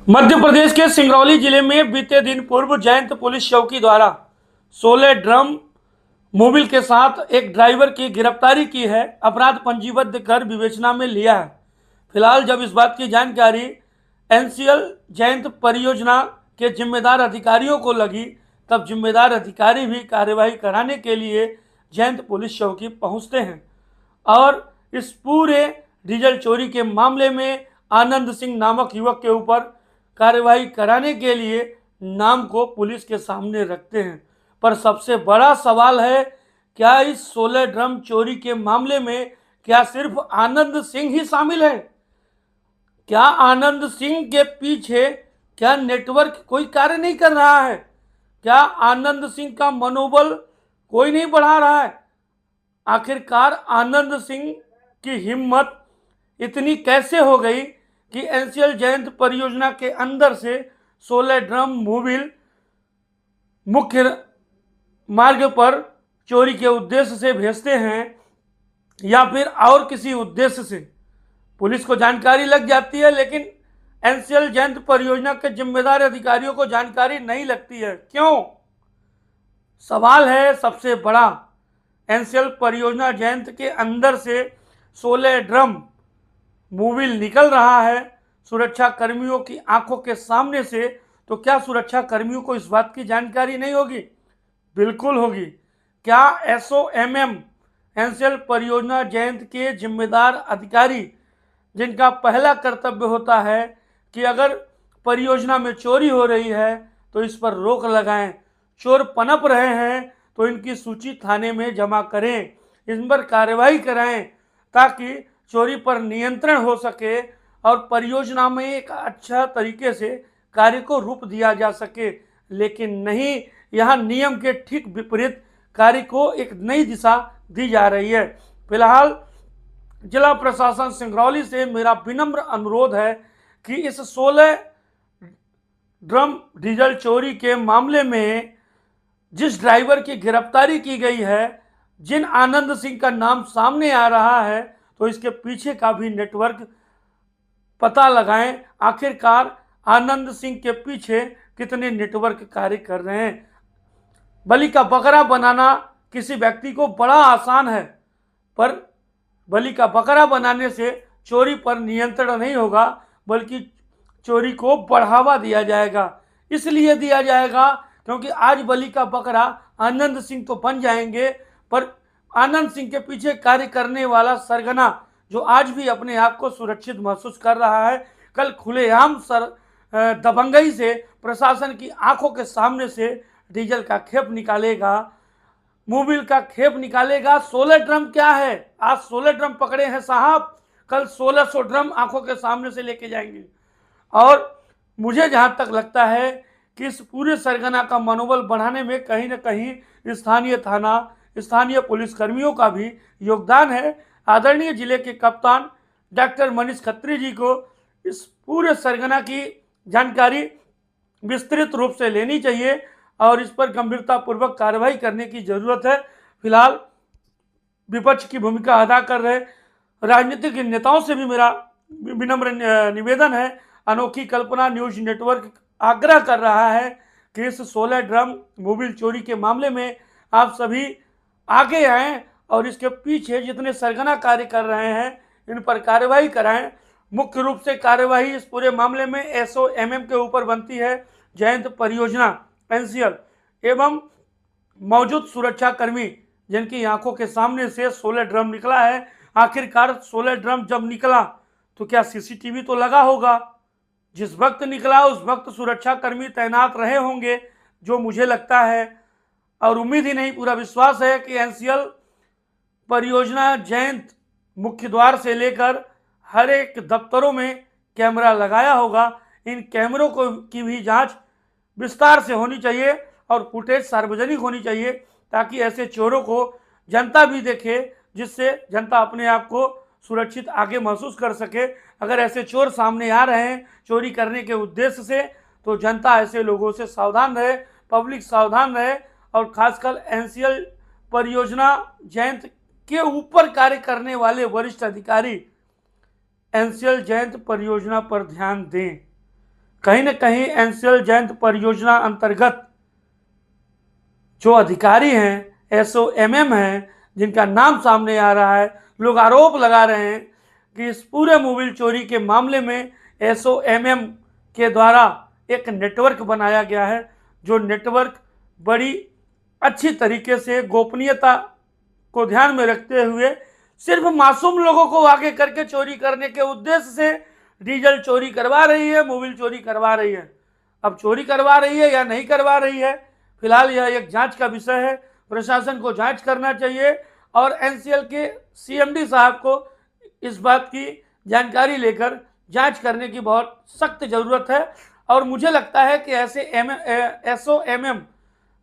मध्य प्रदेश के सिंगरौली जिले में बीते दिन पूर्व जयंत पुलिस चौकी द्वारा 16 ड्रम मोबिल के साथ एक ड्राइवर की गिरफ्तारी की है। अपराध पंजीबद्ध कर विवेचना में लिया है। फिलहाल जब इस बात की जानकारी एनसीएल जयंत परियोजना के जिम्मेदार अधिकारियों को लगी, तब जिम्मेदार अधिकारी भी कार्यवाही कराने के लिए जयंत पुलिस चौकी पहुंचते हैं और इस पूरे डीजल चोरी के मामले में आनंद सिंह नामक युवक के ऊपर कार्रवाई कराने के लिए नाम को पुलिस के सामने रखते हैं। पर सबसे बड़ा सवाल है, क्या इस 16 ड्रम चोरी के मामले में क्या सिर्फ आनंद सिंह ही शामिल है? क्या आनंद सिंह के पीछे क्या नेटवर्क कोई कार्य नहीं कर रहा है? क्या आनंद सिंह का मनोबल कोई नहीं बढ़ा रहा है? आखिरकार आनंद सिंह की हिम्मत इतनी कैसे हो गई कि एनसीएल जयंत परियोजना के अंदर से 16 ड्रम मोबिल मुख्य मार्ग पर चोरी के उद्देश्य से भेजते हैं या फिर और किसी उद्देश्य से? पुलिस को जानकारी लग जाती है, लेकिन एनसीएल जयंत परियोजना के जिम्मेदार अधिकारियों को जानकारी नहीं लगती है। क्यों? सवाल है सबसे बड़ा। एनसीएल परियोजना जयंत के अंदर से 16 ड्रम मोबिल निकल रहा है सुरक्षा कर्मियों की आंखों के सामने से, तो क्या सुरक्षा कर्मियों को इस बात की जानकारी नहीं होगी? बिल्कुल होगी। क्या एसओएमएम एनसीएल परियोजना जयंत के जिम्मेदार अधिकारी, जिनका पहला कर्तव्य होता है कि अगर परियोजना में चोरी हो रही है तो इस पर रोक लगाएं, चोर पनप रहे हैं तो इनकी सूची थाने में जमा करें, इन पर कार्रवाई कराएं ताकि चोरी पर नियंत्रण हो सके और परियोजना में एक अच्छा तरीके से कार्य को रूप दिया जा सके। लेकिन नहीं, यहाँ नियम के ठीक विपरीत कार्य को एक नई दिशा दी जा रही है। फिलहाल जिला प्रशासन सिंगरौली से मेरा विनम्र अनुरोध है कि इस 16 ड्रम डीजल चोरी के मामले में जिस ड्राइवर की गिरफ्तारी की गई है, जिन आनंद सिंह का नाम सामने आ रहा है, तो इसके पीछे का भी नेटवर्क पता लगाएं। आखिरकार आनंद सिंह के पीछे कितने नेटवर्क कार्य कर रहे हैं। बलि का बकरा बनाना किसी व्यक्ति को बड़ा आसान है, पर बलि का बकरा बनाने से चोरी पर नियंत्रण नहीं होगा, बल्कि चोरी को बढ़ावा दिया जाएगा। इसलिए दिया जाएगा क्योंकि आज बलि का बकरा आनंद सिंह तो बन जाएंगे, पर आनंद सिंह के पीछे कार्य करने वाला सरगना, जो आज भी अपने आप को सुरक्षित महसूस कर रहा है, कल खुलेआम दबंगई से प्रशासन की आंखों के सामने से डीजल का खेप निकालेगा, मोबिल का खेप निकालेगा। 16 ड्रम क्या है? आज 16 ड्रम पकड़े हैं साहब, कल 1600 ड्रम आंखों के सामने से लेके जाएंगे। और मुझे जहां तक लगता है कि इस पूरे सरगना का मनोबल बढ़ाने में कहीं ना कहीं स्थानीय थाना, स्थानीय पुलिस कर्मियों का भी योगदान है। आदरणीय जिले के कप्तान डॉक्टर मनीष खत्री जी को इस पूरे सरगना की जानकारी विस्तृत रूप से लेनी चाहिए और इस पर गंभीरतापूर्वक कार्रवाई करने की जरूरत है। फिलहाल विपक्ष की भूमिका अदा कर रहे राजनीतिक नेताओं से भी मेरा विनम्र निवेदन है। अनोखी कल्पना न्यूज नेटवर्क आग्रह कर रहा है कि इस 16 ड्रम मोबिल चोरी के मामले में आप सभी आगे आएं और इसके पीछे जितने सरगना कार्य कर रहे हैं इन पर कार्रवाई कराएं। मुख्य रूप से कार्रवाई इस पूरे मामले में एसओएमएम के ऊपर बनती है, जयंत परियोजना, एनसीएल एवं मौजूद सुरक्षा कर्मी, जिनकी आंखों के सामने से 16 ड्रम निकला है। आखिरकार 16 ड्रम जब निकला तो क्या सीसीटीवी तो लगा होगा? जिस वक्त निकला उस वक्त सुरक्षा कर्मी तैनात रहे होंगे, जो मुझे लगता है और उम्मीद ही नहीं पूरा विश्वास है कि एनसीएल परियोजना जयंत मुख्य द्वार से लेकर हर एक दफ्तरों में कैमरा लगाया होगा। इन कैमरों को की भी जांच विस्तार से होनी चाहिए और फुटेज सार्वजनिक होनी चाहिए, ताकि ऐसे चोरों को जनता भी देखे, जिससे जनता अपने आप को सुरक्षित आगे महसूस कर सके। अगर ऐसे चोर सामने आ रहे हैं चोरी करने के उद्देश्य से, तो जनता ऐसे लोगों से सावधान रहे, पब्लिक सावधान रहे और खासकर एनसीएल परियोजना जयंत के ऊपर कार्य करने वाले वरिष्ठ अधिकारी एनसीएल जयंत परियोजना पर ध्यान दें। कहीं न कहीं एनसीएल जयंत परियोजना अंतर्गत जो अधिकारी हैं, एसओएमएम हैं, जिनका नाम सामने आ रहा है, लोग आरोप लगा रहे हैं कि इस पूरे मोबाइल चोरी के मामले में एसओएमएम के द्वारा एक नेटवर्क बनाया गया है, जो नेटवर्क बड़ी अच्छी तरीके से गोपनीयता को ध्यान में रखते हुए सिर्फ मासूम लोगों को आगे करके चोरी करने के उद्देश्य से डीजल चोरी करवा रही है, मोबाइल चोरी करवा रही है। अब चोरी करवा रही है या नहीं करवा रही है, फिलहाल यह एक जांच का विषय है। प्रशासन को जांच करना चाहिए और एनसीएल के सीएमडी साहब को इस बात की जानकारी लेकर जांच करने की बहुत सख्त ज़रूरत है। और मुझे लगता है कि ऐसे एसओएमएम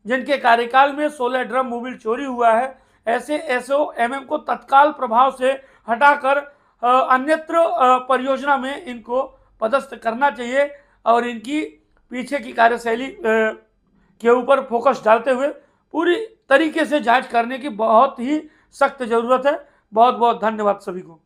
जिनके कार्यकाल में 16 ड्रम मोबाइल चोरी हुआ है, ऐसे एसओएमएम को तत्काल प्रभाव से हटाकर अन्यत्र परियोजना में इनको पदस्थ करना चाहिए और इनकी पीछे की कार्यशैली के ऊपर फोकस डालते हुए पूरी तरीके से जांच करने की बहुत ही सख्त ज़रूरत है। बहुत बहुत धन्यवाद सभी को।